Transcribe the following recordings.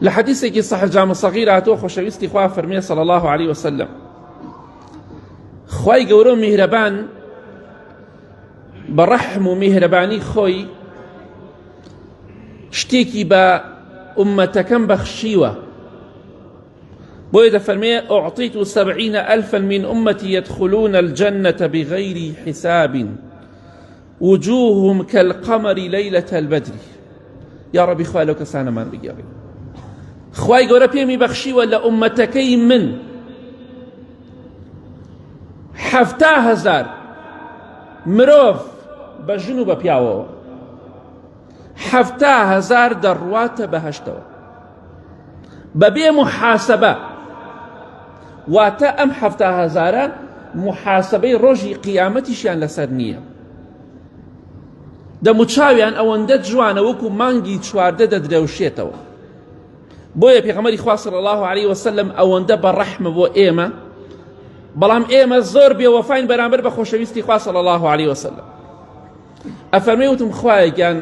لحديثك صح الجامع الصغير هاتو خوشويستي خواه فرمي صلى الله عليه وسلم خواهي قورو مهربان برحم و مهرباني خوي شتيكي با أمتكم بخشيوة بويدا فرمي أعطيت 70,000 من أمتي يدخلون الجنة بغير حساب وجوههم كالقمر ليلة البدر. يا ربي خواه لو كسانا من بقيري خواهي قورا بيمي بخشيوة لأمتكي من 7,000 مروف بجنوب بياوه 7,000 دروات بهشتوه ببي محاسبة واتا ام 7,000 محاسبة روجي قيامتي شيان لسرنية دەموچاویان ئەوەندە جوانە وەکو مانگی چواردە دەدرەوشێتەوە. بۆیە پێغەمبەری خوا صلی الله عليه وسلم ئەوەندە بەڕەحمە بۆ ئێمە، بەڵام ئێمە زۆر بێوەفاین بەرامبەر بە خۆشەویستی خوا صلی الله عليه وسلم. ئەفەرمێ وتم خوایەگیان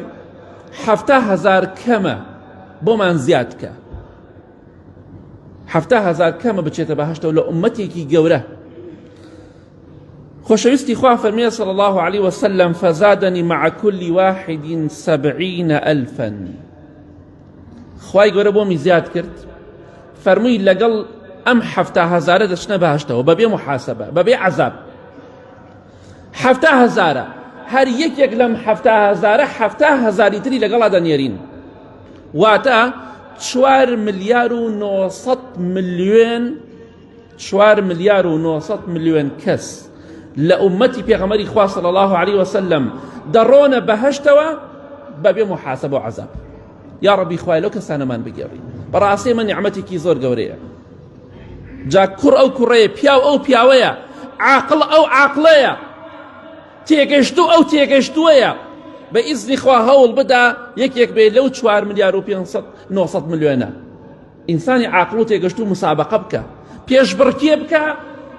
7,000 کەمە بۆمان زیاد کە 7,000 کەمە بچێتە بەهەشتەوە لە ئومەتێکی گەورە. خوشويستي خواه فرمي صلى الله عليه وسلم فزادني مع كل واحد 70,000. خواهي قوله بومي زياد كرت فرمي لقل ام 7,000 دشنا بهشته وببي محاسبة ببي عذاب 7,000 هر يك لم 7,000 تري لقل هذا نيرين واتا 4,900,000,000 كس لأمتي بيغمري خواه صلى الله عليه وسلم درونا بهشتوا ببي محاسبة وعذاب. يا ربي خواه لو كسانا من بقيري براسي من نعمتي كي زور قوريه جا كر أو كرية بياو أو بياوية عاقل أو عاقلية تيقشتو أو تيقشتوية بإذن خواه هول بدا يك بي لو 4,500,000,000 إنساني عاقلو تيقشتو مسابقة بك بيش بركي بك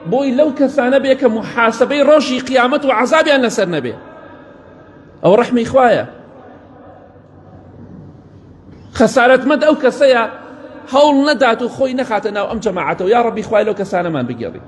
بوي لو كسانه بك محاسبه روشي قيامته وعذابي أن نسر نبي أو رحمي إخوايا خسارة مد أو كسيا هول نداتو خوي نخاتنا وأم جماعته. يا ربي إخوايا لو كسانه من بقيري